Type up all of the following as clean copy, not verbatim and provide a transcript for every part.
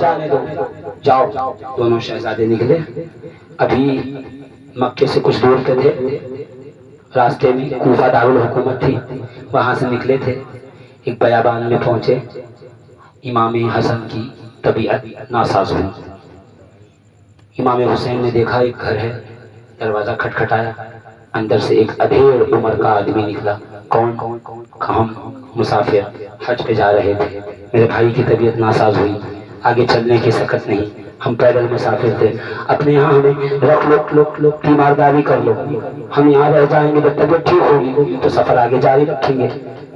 جانے دو، جاؤ۔ دونوں شہزادے نکلے، ابھی مکے سے کچھ دور پہ تھے، راستے میں کوفہ دارالحکومت تھی، وہاں سے نکلے تھے، ایک بیابان میں پہنچے، امام حسن کی طبیعت ناساز ہوئی۔ امام حسین نے دیکھا ایک گھر ہے، دروازہ کھٹکھٹایا، اندر سے ایک ادھیڑ عمر کا آدمی نکلا۔ کون؟ ہم مسافر حج پہ جا رہے تھے، میرے بھائی کی طبیعت ناساز ہوئی، آگے چلنے کی سکت نہیں، ہم پیدل مسافر تھے، اپنے یہاں ہمیں رکھ لو، تیمارداری کر لو، ہم یہاں رہ جائیں گے، جب طبیعت ٹھیک ہوگی تو سفر آگے جاری رکھیں گے۔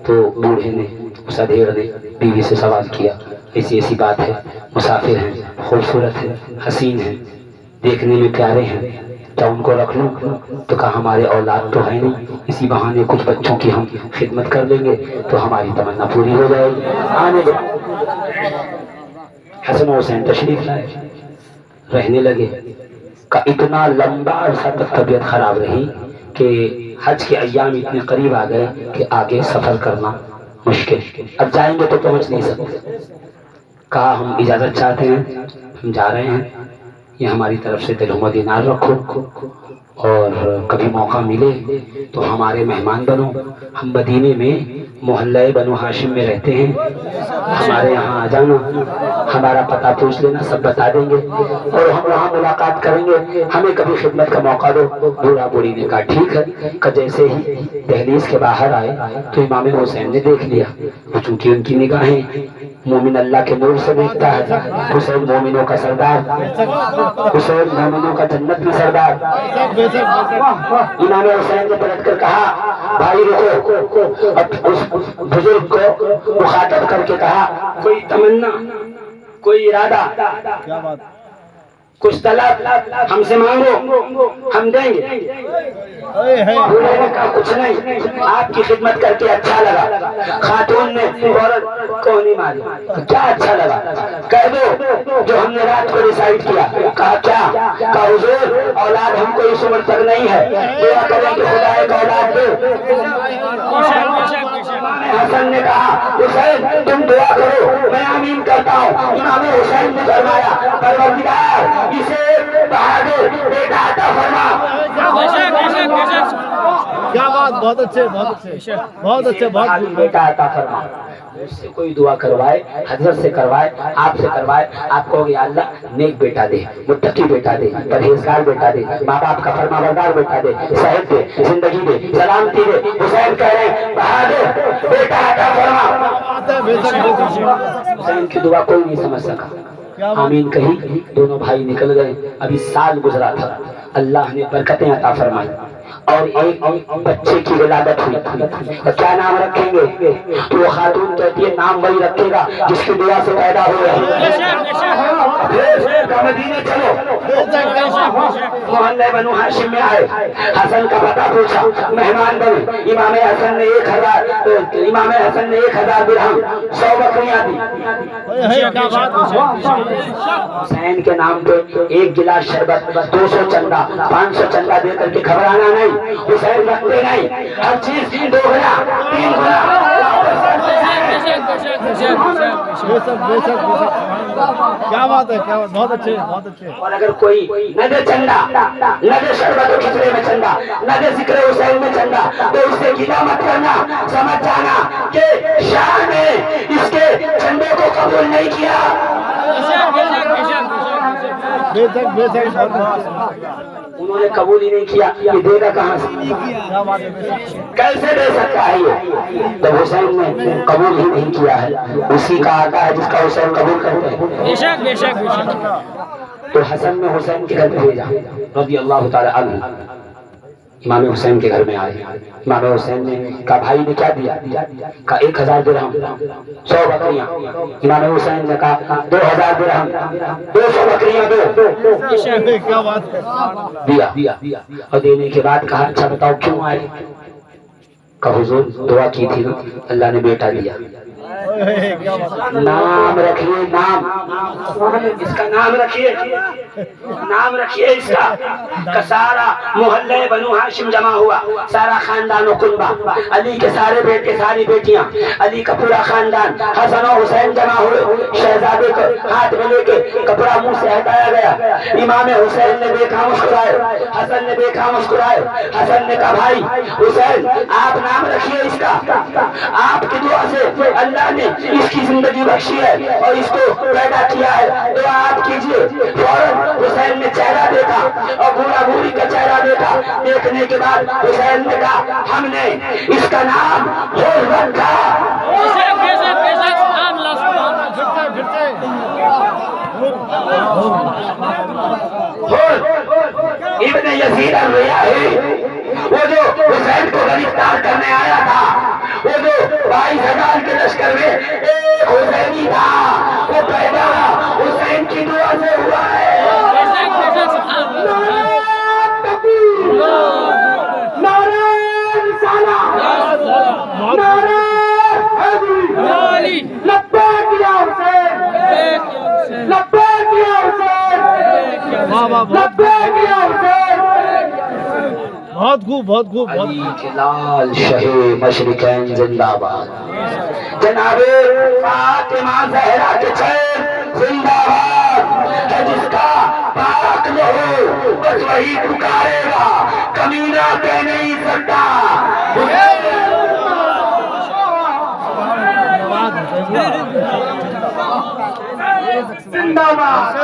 تو بوڑھے نے، اس ادھیڑ نے بیوی سے سوال کیا، ایسی ایسی بات ہے، مسافر ہیں، خوبصورت ہے، حسین ہیں، دیکھنے میں پیارے ہیں، کیا ان کو رکھ لوں؟ تو کہا ہمارے اولاد تو ہے نہیں، اسی بہانے کچھ بچوں کی ہم خدمت کر لیں گے تو ہماری تمنا پوری ہو جائے گی، آنے دو۔ حسن و حسین تشریف لائے، رہنے لگے، کا اتنا لمبا عرصہ تک طبیعت خراب رہی کہ حج کے ایام اتنے قریب آ گئے کہ آگے سفر کرنا مشکل، اب جائیں گے تو پہنچ نہیں سکتے۔ کہا ہم اجازت چاہتے ہیں، ہم جا رہے ہیں، یہ ہماری طرف سے دل و دینار رکھو، اور کبھی موقع ملے تو ہمارے مہمان بنو، ہم مدینے میں محلہ بنو ہاشم میں رہتے ہیں، ہمارے یہاں آ جانا، ہمارا پتہ پوچھ لینا، سب بتا دیں گے، اور ہم وہاں ملاقات کریں گے، ہمیں کبھی خدمت کا موقع دو۔ بوڑھا بوڑھی نے کہا ٹھیک ہے۔ کہ جیسے ہی دہلیز کے باہر آئے تو امام حسین نے دیکھ لیا، چونکہ ان کی نگاہیں مومن اللہ کے نور سے دیکھتا ہے، حسین مومنوں کا سردار، حسین مومنوں کا جنت میں سردار۔ امام حسین نے پلٹ کر کہا بھائی رکو، اس بزرگ کو مخاطب کر کے کہا کوئی تمنا، کوئی ارادہ، کچھ طلب ہم سے مانگو، ہم دیں گے۔ بوڑھے نے کہا کچھ نہیں، آپ کی خدمت کر کے اچھا لگا۔ خاتون نے عورت کو نہیں ماری، کیا اچھا لگا؟ کہہ دو جو ہم نے رات کو ڈیسائیڈ کیا۔ کہا کیا؟ کہا حضور اولاد ہم کو اس عمر تک نہیں ہے، دعا کریں کہ خدا ایک اولاد دے۔ امام حسن نے کہا حسین تم دعا کرو، میں آمین کرتا ہوں۔ امام حسین نے فرمایا پروردگار اسے بہادر بیٹا عطا فرما۔ کیا بات، بہت اچھے، بہت اچھے، بہت اچھے، بہت بیٹا عطا فرما۔ اس سے کوئی دعا کروائے، حضرت سے کروائے، آپ سے کروائے، آپ کہو گے یا اللہ نیک بیٹا دے، متقی بیٹا دے، پرہیزگار بیٹا دے، ماں باپ کا فرما بردار بیٹا دے، صحت دے، زندگی دے، سلامتی دے۔ حسین کہہ رہے ہیں بہادر بیٹا عطا فرما۔ حسین کی دعا کوئی نہیں سمجھ سکا، آمین کہی، دونوں بھائی نکل گئے۔ ابھی سال گزرا تھا، اللہ نے برکتیں عطا فرمائی اور ایک بچے کی ولادت ہوئی۔ اور کیا نام رکھیں گے؟ تو وہ خاتون کہتی ہے نام وہی رکھے گا جس کی دعا سے پیدا ہوئے ہیں۔ مدینے چلو، محلہ بنو ہاشم میں آئے، حسن کا پتہ پوچھا، مہمان بنے۔ امام حسن نے 1000 درہم 100 بکریاں دی۔ حسین کے نام پہ 1 گلاس شربت 200 چندہ 500 چندہ دے کر کے گھبرانا نہیں، حسین رکھتے نہیں، ہر چیز 2 گنا 3 گنا۔ کیا بات ہے، کیا بات، بہت اچھے، بہت اچھے۔ اور اگر کوئی نہ دے چندہ، نہ دے شربت و خطرے میں چندہ، نہ دے ذکر حسین میں چندہ، تو اس سے گلا مت کرنا، سمجھ جانا کہ شاہ نے اس کے چندے کو قبول نہیں کیا۔ انہوں نے قبول ہی نہیں کیا، یہ دے گا کہاں سے؟ کیسے دے سکتا ہے یہ؟ تو حسین نے قبول ہی نہیں کیا ہے، اسی کا آقا ہے جس کا حسین قبول کرتے ہیں۔ بے شک بے شک بے شک۔ تو حسن نے حسین کے گھر میں بھیجا رضی اللہ تعالی عنہ، امام حسین کے گھر میں آئے۔ امام حسین نے کہا بھائی نے کیا دیا؟ کہا 1000 درہم 100 بکریاں۔ امام حسین نے کہا 2000 درہم 200 بکریاں دو۔ کیا بات ہے، دیا اور دینے کے بعد کہا اچھا بتاؤ کیوں آئے؟ کہا حضور دعا کی تھی نا، اللہ نے بیٹا دیا۔ نام رکھیے، نام اس کا نام رکھیے، نام رکھیے اس کا۔ سارا محلہ بنو ہاشم جمع ہوا، سارا خاندان و کنبہ، علی کے سارے بیٹے ساری بیٹیاں، علی کا پورا خاندان، حسن و حسین جمع ہوئے، شہزادے کو ہاتھ میں لے کے کپڑا منہ سے ہٹایا گیا. امام حسین نے دیکھا مسکرائے, حسن نے دیکھا مسکرائے. حسن نے کہا بھائی حسین آپ نام رکھیے اس کا, آپ کی دعا سے اللہ نے اس کی زندگی بخشی ہے اور اس کو پیدا کیا ہے, دعا آپ کیجئے. فوراً حسین نے چہرہ دیکھا اور بوڑھا بوڑھی کا چہرہ دیکھا. دیکھنے کے بعد حسین نے کہا ہم نے اس کا نام حور رکھا. ابن یزید الریاحی وہ جو حسین کو گرفتار کرنے آیا تھا, وہ جو 22,000 کے لشکر میں ایک حسینی تھا, وہ پیدا حسین کی دعا سے ہوا ہے. بہت خوب, بہت خوب. علی کے لال شہ مشرقین زندہ باد. جناب فاطمہ زہرا کے چین زندہ باد ہے. جس کا پاک لہو بس وہی پکارے گا, کمینہ کہہ نہیں سکتا. زندہ باد.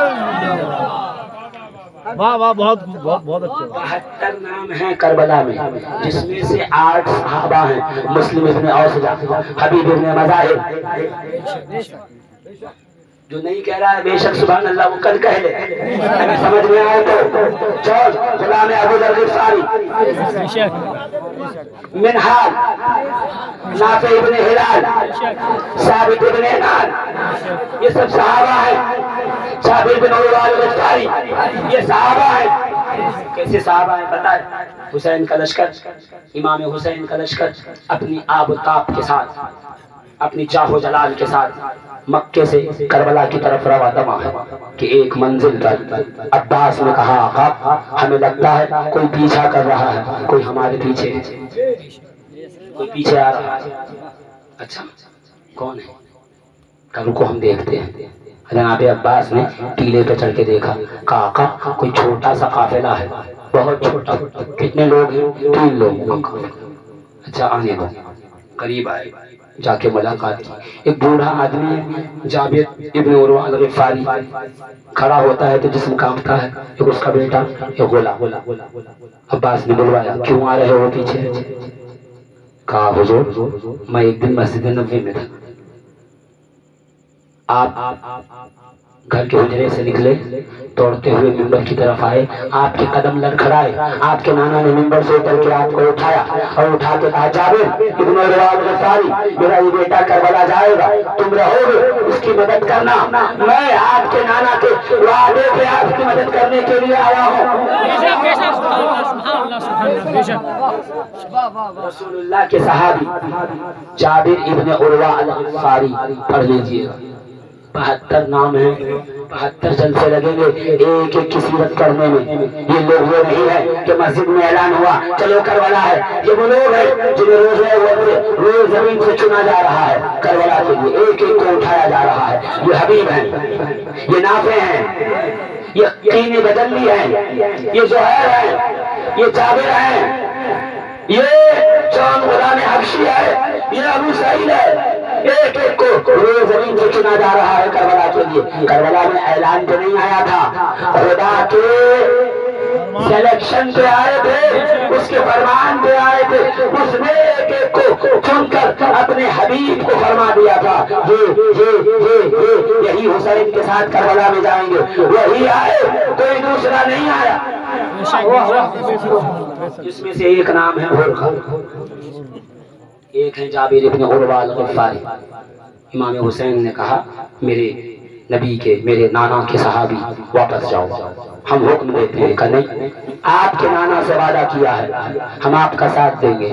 واہ واہ, بہت بہت بہت اچھے. 72 نام ہیں کربلا میں, جس میں سے 8 صحابہ ہیں. مسلم ابن اوس, حبیب ابن مظاہر. جو نہیں کہہ رہا ہے بے شک سبحان اللہ وہ کل کہہ لے, اگر سمجھ میں آئے تو. چل غلام ابو ذر غفاری, منہال, نافع ابن ہلال, ثابت ابن انان, یہ سب صحابہ ہیں. جابر بن عروہ الغفاری, یہ صحابہ ہیں. کیسے صحابہ ہیں پتہ ہے؟ حسین کا لشکر, امام حسین کا لشکر اپنی آب و تاب کے ساتھ, اپنی جاہ و جلال کے ساتھ مکے سے کربلا کی طرف رواں دما ہے کہ ایک منزل پر عباس نے کہا آقا ہمیں لگتا ہے کوئی پیچھا کر رہا ہے, کوئی ہمارے پیچھے, کوئی پیچھے آ رہا ہے. اچھا کون ہے؟ کل کو ہم دیکھتے ہیں. جناب عباس نے ٹیلے پہ چڑھ کے دیکھا, کہا آقا کوئی چھوٹا سا قافلہ ہے, بہت چھوٹا. کتنے لوگ ہیں؟ 3 لوگ. اچھا آنے دو. قریب آئے, جا کے ملاقات کی. ایک بوڑھا آدمی جابر ابن عروہ الغفاری کھڑا ہوتا ہے تو جسم کانپتا ہے. ایک اس کا بیٹا, ایک غلام. عباس نے بلوایا, کیوں آ رہے ہو پیچھے؟ کہا حضور میں ایک دن مسجد نبوی میں تھا, آپ گھر کے حجرے سے نکلے, دوڑتے ہوئے منبر کی طرف آئے, آپ کے قدم لڑکھڑائے, آپ کے نانا نے منبر سے اتر کے آپ کو اٹھایا اور اٹھا کے کہا جابر ابن عروہ الغفاری میرا یہ بیٹا کربلا جائے گا, تم رہو گے, اس کی مدد کرنا. میں آپ کے نانا کے وعدے پہ آپ کی مدد کرنے کے لیے آیا ہوں. رسول اللہ کے صحابی جابر ابن عروہ الغفاری, پڑھ لیجیے. 72 نام ہیں, 72 جلسے لگیں گے ایک ایک کی سیرت کرنے میں. یہ لوگ وہ نہیں ہے کہ مسجد میں اعلان ہوا چلو کربلا ہے. یہ وہ لوگ ہیں جنہیں روز زمین سے چنا جا رہا ہے کربلا کے لیے, ایک ایک کو اٹھایا جا رہا ہے. یہ حبیب ہیں, یہ نافع ہیں, یہ قین بدلی ہیں, یہ زہیر ہیں, یہ جابر ہیں, یہ جون غلام حبشی ہے, یہ ابو سعید ہے. ایک ایک کو روز زمین سے چنا جا رہا ہے کربلا کے لیے. کربلا میں اعلان تو نہیں آیا تھا, خدا کے سلیکشن پہ آئے تھے, اس کے فرمان پہ آئے تھے. اس نے ایک ایک کو چن کر اپنے حبیب کو فرما دیا تھا یہی حسین کے ساتھ کربلا میں جائیں گے. وہی آئے, کوئی دوسرا نہیں آیا. اس میں سے ایک نام ہے برخا, ایک ہے جابر ابن عروہ الغفاری. امام حسین نے کہا میرے نبی کے, میرے نانا کے صحابی واپس جاؤ, ہم حکم دیتے ہیں کہ نہیں, آپ کے نانا سے وعدہ کیا ہے ہم آپ کا ساتھ دیں گے.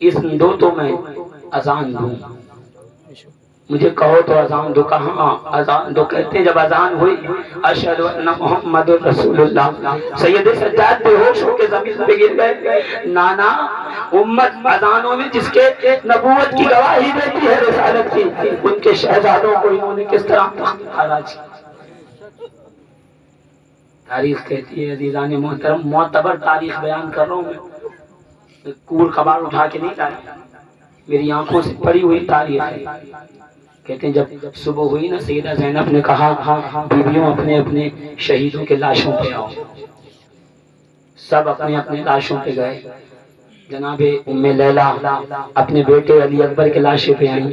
اس دو تو میں اذان دوں، مجھے کہو تو اذان دو، کہاں اذان دو؟ کہتے ہیں جب اذان ہوئی اشہد ان محمد رسول اللہ، سید سجاد بے ہوش ہو کے زمین پہ گر گئے۔ نانا امت اذانوں میں جس کے نبوت کی گواہی دیتی ہے رسالت کی، ان کے شہزادوں کو انہوں نے کس طرح خراج کیا؟ تاریخ کہتی ہے عزیزان محترم، معتبر تاریخ بیان کر رہا ہوں میں، کوڑ کباڑ اٹھا کے نہیں لایا، میری آنکھوں سے پڑی ہوئی تاریخ ہے۔ کہتے ہیں جب صبح ہوئی نا، سیدہ زینب نے کہا بیویوں اپنے اپنے شہیدوں کے لاشوں پہ آؤ، سب اپنے اپنے لاشوں پہ گئے۔ جناب ام لیلہ اپنے بیٹے علی اکبر کے لاشے پہ آئیں،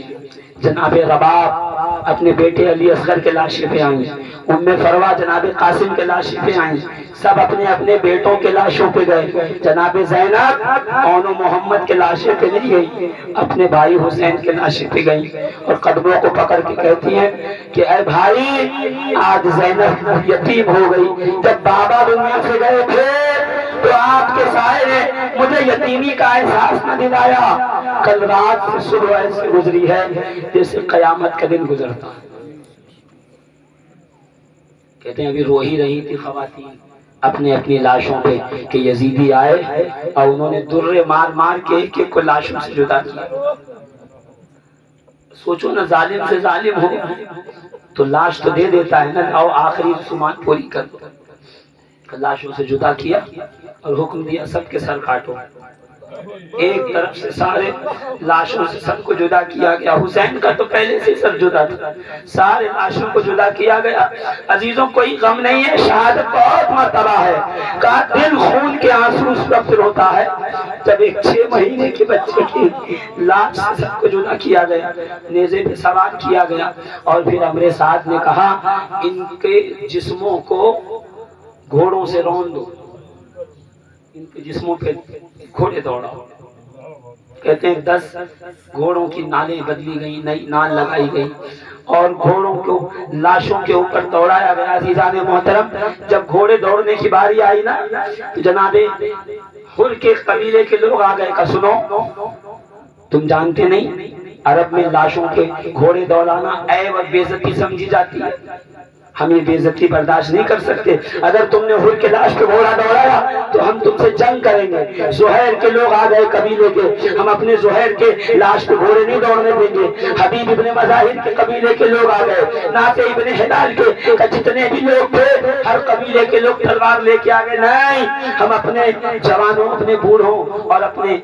جناب رباب اپنے بیٹے علی اصغر کے لاشے پہ آئیں، ام فروا جناب قاسم کے لاشے پہ آئیں، سب اپنے اپنے بیٹوں کے لاشوں پہ گئے۔ جناب زینب اون محمد کے لاشے پہ نہیں گئی، اپنے بھائی حسین کے لاشے پہ گئی اور قدموں کو پکڑ کے کہتی ہیں کہ اے بھائی آج زینب یتیم ہو گئی، جب بابا دنیا سے گئے تھے تو آپ کے سائے نے مجھے یتیمی کا احساس نہ دلایا، کل رات سے صبح ایسے گزری ہے جیسے قیامت کا دن گزرتا۔ کہتے ہیں ابھی رو ہی رہی تھی خواتین اپنے اپنی لاشوں پہ کہ یزیدی آئے اور انہوں نے درے مار مار کے ایک ایک کو لاشوں سے جدا کیا۔ سوچو نا، ظالم سے ظالم ہو تو لاش تو دے دیتا ہے نا، آؤ آخری رسومات پوری کر دو۔ لاشوں سے جدا کیا اور حکم دیا سب کے سر کاٹو۔ ایک طرف سے سارے لاشوں سے سب کو جدا کیا گیا، حسین کا تو پہلے سے سر جدا تھا، سارے لاشوں کو جدا کیا گیا۔ عزیزوں کوئی غم نہیں ہے، شہادت بہت مرتبہ ہے، کا دل خون کے آنسو اس وقت روتا ہے جب ایک 6 مہینے کے بچے کی لاش سے سب کو جدا کیا گیا، نیزے پہ سوار کیا گیا اور پھر امر سعد نے کہا ان کے جسموں کو گھوڑوں سے رون دو، ان کے جسموں پہ گھوڑے دوڑاؤ۔ کہتے ہیں 10 گھوڑوں کی نالیں بدلی گئی، نئی نال لگائی گئی اور گھوڑوں کو لاشوں کے اوپر دوڑایا گیا۔ عزیزان محترم جب گھوڑے دوڑنے کی باری آئی نا تو جناب حر کے قبیلے کے لوگ آ گئے کہ سنو، تم جانتے نہیں عرب میں لاشوں کے گھوڑے دوڑانا عیب اور بے عزتی سمجھی جاتی ہے، ہم یہ بے عزتی برداشت نہیں کر سکتے، اگر تم نے حر کے لاش پہ گھوڑا دوڑایا تو ہم تم سے جنگ کریں گے۔ زہیر کے لوگ آ گئے قبیلے کے، ہم اپنے زہیر کے لاش پہ گھوڑے نہیں دوڑنے دیں گے۔ حبیب ابن مظاہر کے قبیلے کے لوگ آ گئے، نافع ابن ہلال کے جتنے بھی لوگ تھے ہر قبیلے کے لوگ تلوار لے کے آگے، نہیں ہم اپنے جوانوں اپنے بوڑھوں اور اپنے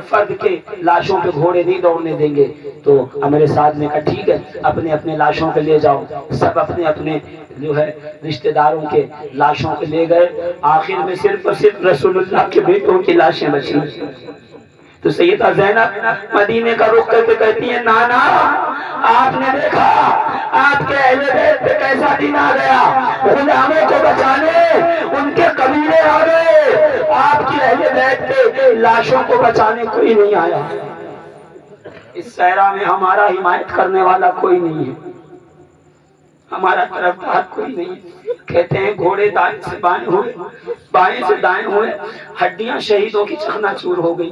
فرد کے لاشوں پہ گھوڑے نہیں دوڑنے دیں گے۔ تو امر سعد نے کہا ٹھیک ہے، اپنے اپنے لاشوں پہ لے جاؤ، سب اپنے اپنے جو ہے رشتہ داروں کے لاشوں کو لے گئے۔ آخر میں صرف اور صرف رسول اللہ کے بیٹوں کی لاشیں بچی۔ تو سیدہ زینب مدینے کا رخ کر کے کہتی ہیں نانا آپ نے دیکھا آپ کے اہل بیت پہ کیسا دن آ گیا، غلاموں کو بچانے ان کے قبیلے آ گئے، آپ کی اہل بیت پہ لاشوں کو بچانے کوئی نہیں آیا۔ اس صحرا میں ہمارا حمایت کرنے والا کوئی نہیں ہے، ہمارا طرفدار کوئی نہیں۔ کہتے ہیں گھوڑے دائیں سے بائیں ہوئے، بائیں سے دائیں ہوئے، ہڈیاں شہیدوں کی چکنا چور ہو گئی،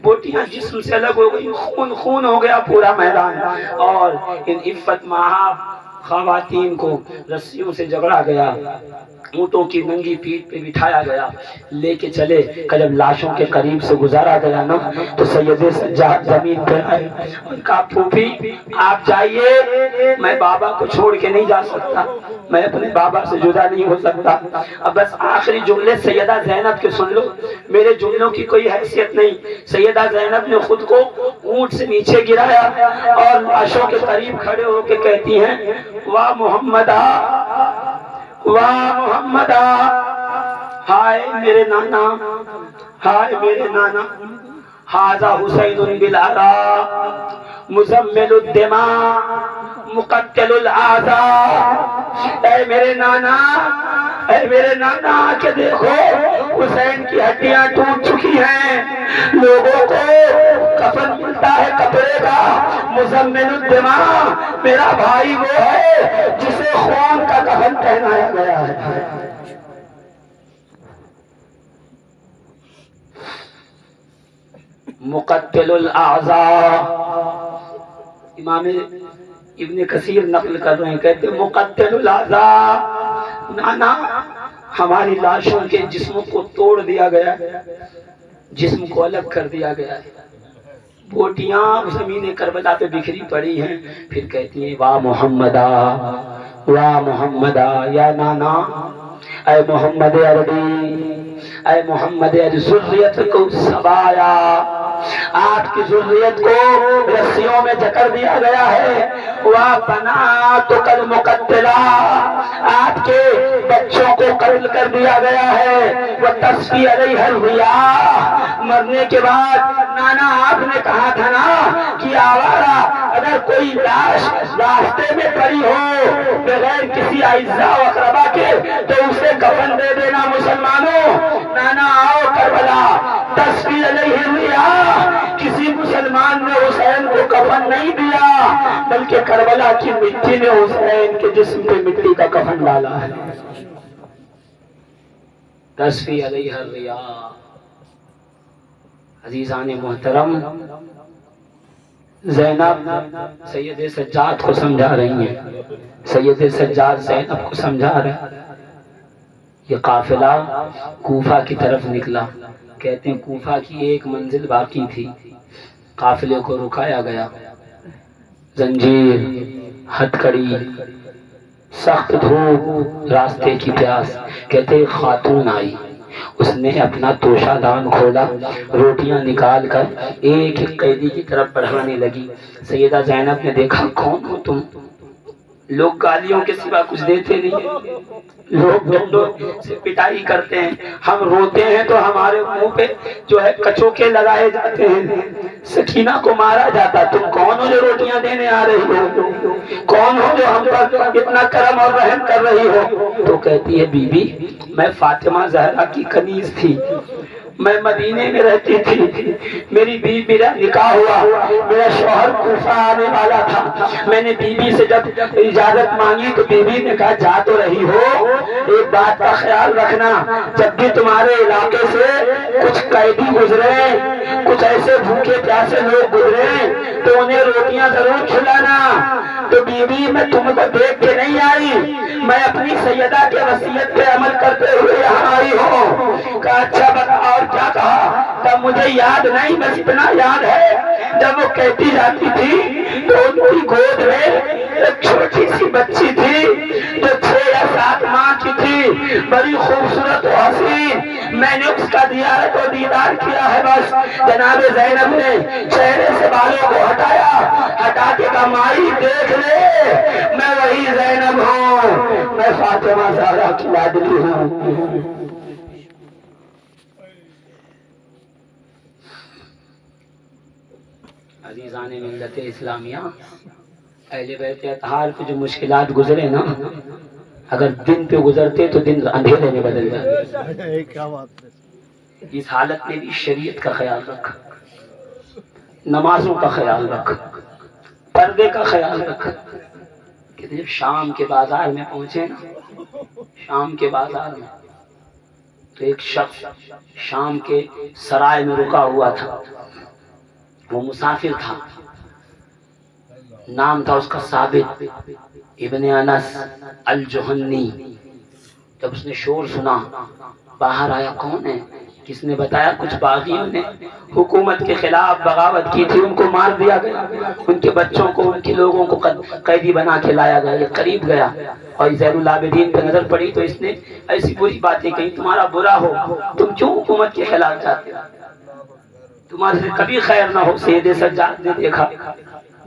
بوٹیاں جسم سے الگ ہو گئی، خون خون ہو گیا پورا میدان، اور ان عفت محاب خواتین کو رسیوں سے جگڑا گیا، اونٹوں کی ننگی پیٹھ پہ بٹھایا گیا، لے کے چلے۔ کہ جب لاشوں کے قریب سے گزارا گیا نا تو سید سجاد زمین پہ آئے اور کہا پھوپھی آپ جائیے، میں بابا کو چھوڑ کے نہیں جا سکتا، میں اپنے بابا سے جدا نہیں ہو سکتا۔ اب بس آخری جملے سیدہ زینب کے سن لو، میرے جملوں کی کوئی حیثیت نہیں۔ سیدہ زینب نے خود کو اونٹ سے نیچے گرایا اور لاشوں کے قریب کھڑے ہو کے کہتی ہیں واہ محمدہ واہ محمدہ، ہائے میرے نانا، ہائے میرے نانا، ھذا حسین بالعراء مزمل الدماء مقتل الاعداء۔ اے میرے نانا، اے میرے نانا کہ دیکھو حسین کی ہڈیاں ٹوٹ چکی ہیں، لوگوں کو کفن ملتا ہے کپڑے کا، مزمل الدماء میرا بھائی وہ ہے جسے خون کا کفن پہنایا گیا ہے۔ مقتل الاعضاء. امام ابن کثیر نقل کر رہے ہیں، کہتے ہیں مقتل الاعضاء، نانا ہماری لاشوں کے جسموں کو توڑ دیا گیا ہے، جسم کو الگ کر دیا گیا ہے، بوٹیاں زمین کربلا پہ بکھری پڑی ہیں. پھر کہتی ہیں واہ محمدا، واہ محمدا، یا نانا اے محمد عربی، اے محمد ذریت کو سبایا، آپ کی ذریت کو رسیوں میں جکڑ دیا گیا ہے. واہ بناتک المقتلا، آپ کے بچوں کو قتل کر دیا گیا ہے. وتصفی علیہ الریاح، مرنے کے بعد نانا آپ نے کہا تھا نا کہ آوارہ اگر کوئی لاش راستے میں پڑی ہو بغیر کسی اعزاء و اقربا کے تو اسے کفن دے دینا مسلمانوں. نانا آؤ کربلا، تصفی علیہ الریاح، کسی مسلمان نے حسین کو کفن نہیں دیا بلکہ کربلا کی مٹی نے حسین کے جسم پہ مٹی کا کفن ڈالا ہے. تصفی علیہ الریاح. عزیزان محترم، زینب سید سجاد کو سمجھا رہی ہیں، سید سجاد زینب کو سمجھا رہے ہیں. یہ قافلہ کوفہ کی طرف نکلا. کہتے ہیں کوفہ کی ایک منزل باقی تھی، قافلے کو رکایا گیا. زنجیر، ہتھکڑی، سخت دھوپ، راستے کی پیاس. کہتے ایک خاتون آئی، اس نے اپنا توشہ دان کھولا، روٹیاں نکال کر ایک ایک قیدی کی طرف بڑھانے لگی. سیدہ زینب نے دیکھا کون ہو تم؟ لوگ گالیوں کے سوا کچھ دیتے نہیں، لوگ ڈنڈوں سے پٹائی کرتے ہیں، ہم روتے ہیں تو ہمارے منہ پہ جو ہے کچوکے لگائے جاتے ہیں، سکینہ کو مارا جاتا. تم کون ہو جو روٹیاں دینے آ رہی ہو؟ کون ہو جو ہم پر اتنا کرم اور رحم کر رہی ہو؟ تو کہتی ہے بی بی میں فاطمہ زہرا کی کنیز تھی، میں مدینے میں رہتی تھی، میری بیوی میرا نکاح ہوا، میرا شوہر کوفہ آنے والا تھا. میں نے بیوی سے جب اجازت مانگی تو بیوی نے کہا جا تو رہی ہو، ایک بات کا خیال رکھنا، جب بھی تمہارے علاقے سے کچھ قیدی گزرے، کچھ ایسے بھوکے پیاسے لوگ گزرے تو انہیں روٹیاں ضرور کھلانا. تو بیوی میں تم کو دیکھ کے نہیں آئی، میں اپنی سیدہ کے وصیت پہ عمل کرتے ہوئے یہاں آئی ہوں. کہا اچھا بتا اور کیا کہا؟ تب مجھے یاد نہیں، بس اتنا یاد ہے جب وہ کہتی جاتی تھی تو ان کی گود میں ایک چھوٹی سی بچی تھی جو 6 یا 7 ماہ کی تھی، بڑی خوبصورت و حسین. میں نے اس کا زیارت و دیدار کیا ہے. بس جناب زینب نے چہرے سے بالوں کو ہٹایا، ہٹا کے کہا مائی دیکھ لے میں وہی زینب ہوں، میں فاطمہ زہرا کی لاڈلی ہوں. عزیزان ملت اسلامیہ، اہل بیت اطہار کو جو مشکلات گزرے نا، اگر دن پہ گزرتے تو دن اندھیرے میں بدل جاتے. کیا بات ہے. اس حالت میں بھی شریعت کا خیال رکھ، نمازوں کا خیال رکھ، پردے کا خیال رکھ. کہ جب شام کے بازار میں پہنچے نا، شام کے بازار میں تو ایک شخص شام کے سرائے میں رکا ہوا تھا. وہ مسافر تھا، نام تھا اس کا ثابت ابن انس الجہنی. جب اس نے شور سنا، باہر آیا. کون ہے؟ کس نے بتایا؟ کچھ باغیوں نے حکومت کے خلاف بغاوت کی تھی، ان کو مار دیا گیا، ان کے بچوں کو، ان کے لوگوں کو قیدی بنا کے لایا گیا. یہ قریب گیا اور زین العابدین پہ نظر پڑی تو اس نے ایسی بری باتیں کہی، تمہارا برا ہو، تم کیوں حکومت کے خلاف جاتے ہو؟ تمہارے سے کبھی خیر نہ ہو. سید سجاد نے دیکھا،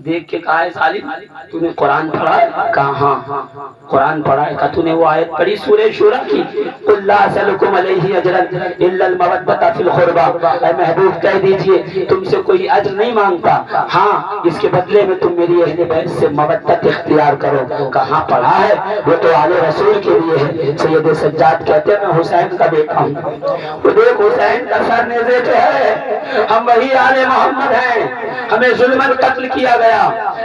دیکھ کے کہا ظالم تو نے قرآن پڑھا ہے؟ کہا ہاں قرآن پڑھا ہے. کہا تو نے وہ آیت پڑھی سورہ شورى کی قل لا اسألكم علیہ اجرا الا المودۃ فی القربى؟ اے محبوب کہہ دیجئے تم سے کوئی اجر نہیں مانگتا، ہاں اس کے بدلے میں تم میری اہل بیت سے مودت اختیار کرو. کہاں پڑھا ہے؟ وہ تو آل رسول کے لیے ہے. سید سجاد کہتے ہیں میں حسین کا بیٹا ہوں. وہ دیکھ حسین کا سر نیزے پہ ہے، ہم وہی آل محمد ہیں. ہمیں ظلماً قتل کیا گیا،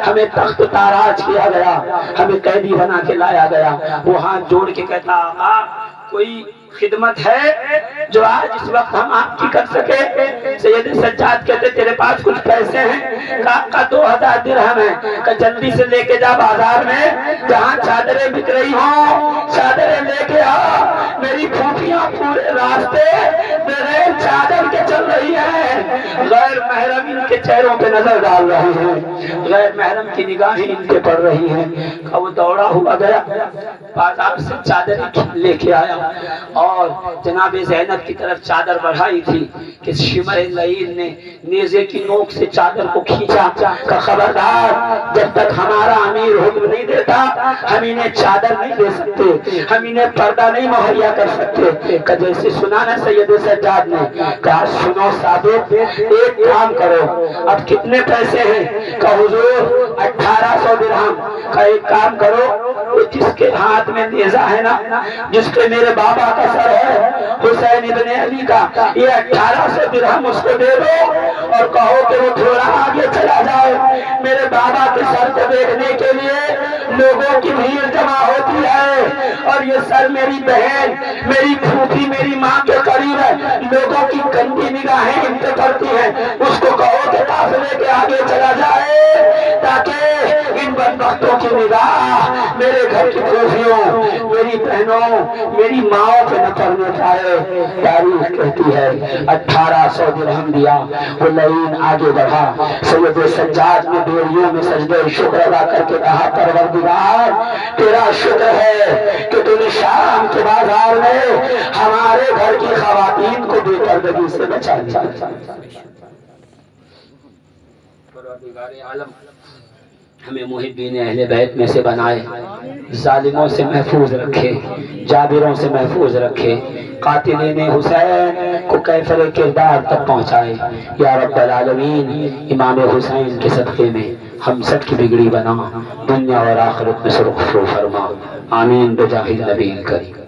ہمیں تخت تاراج کیا گیا، ہمیں قیدی بنا کے لایا گیا. وہ ہاتھ جوڑ کے کہتا آقا کوئی خدمت ہے جو آج اس وقت ہم آپ کی کر سکے؟ سید سجاد کہتے تیرے پاس کچھ پیسے ہیں؟ کہا 2000 درہم ہیں۔ کہ جلدی سے لے کے جا بازار میں جہاں چادریں بک رہی ہوں چادریں لے کے آ، میری پھوپھیاں پورے راستے بغیر چادر کے چل رہی ہیں، غیر محرم ان کے چہروں پہ نظر ڈال رہے ہیں، غیر محرم کی نگاہیں ان کے پڑ رہی ہیں۔ وہ دوڑا ہوا گیا بازار سے چادر لے کے آیا اور جناب زینب کی طرف چادر بڑھائی تھی کہ شمر لعین نے نیزے کی نوک سے چادر کو کھینچا کہ خبردار جب تک ہمارا امیر حکم نہیں دیتا ہم انہیں چادر نہیں دے سکتے، ہم انہیں پردہ نہیں مہیا کر سکتے۔ کہ جیسے سنا نا سید سجاد نے کہا سنو صادق ایک کام کرو، اب کتنے پیسے ہیں؟ کہ حضور 1800 درہم۔ کا ایک کام کرو، جس کے ہاتھ میں نیزہ ہے نا، جس پہ میرے بابا کا سر ہے حسین ابن علی کا، یہ 1800 درہم اس کو دے دو اور کہو کہ وہ تھوڑا آگے چلا جائے، میرے بابا کے سر کو دیکھنے کے لیے لوگوں کی بھیڑ جمع ہوتی ہے اور یہ سر میری بہن میری پھوپھی میری ماں کے قریب ہے، لوگوں کی گندی نگاہیں ان پہ پڑتی ہیں، اس کو کہو کہ قافلے کے آگے چلا جائے تاکہ ان بدبختوں کی نگاہ میرے گھر کی پھوپھیوں میری بہنوں میری ماں پہ نہ پڑنے پائے۔ تاریخ کہتی ہے 1800 درہم دیا، وہ لعین آگے بڑھا، سید سجاد نے بیڑیوں میں سجدہ شکر ادا کر کے کہا پروردگار تیرا شکر ہے کہ تو نے شام کے بازار میں ہمارے گھر کی خواتین کو بے پردگی سے بچا لیا۔ پروردگار عالم ہمیں محبین اہل بیت میں سے بنائے، ظالموں سے محفوظ رکھے، جابروں سے محفوظ رکھے، قاتلین حسین کو کیفر کردار تک پہنچائے۔ یا رب العالمین امام حسین کے صدقے میں ہم سب کی بگڑی بنا، دنیا اور آخرت میں سرخرو فرما، آمین بجاہ النبی کریم۔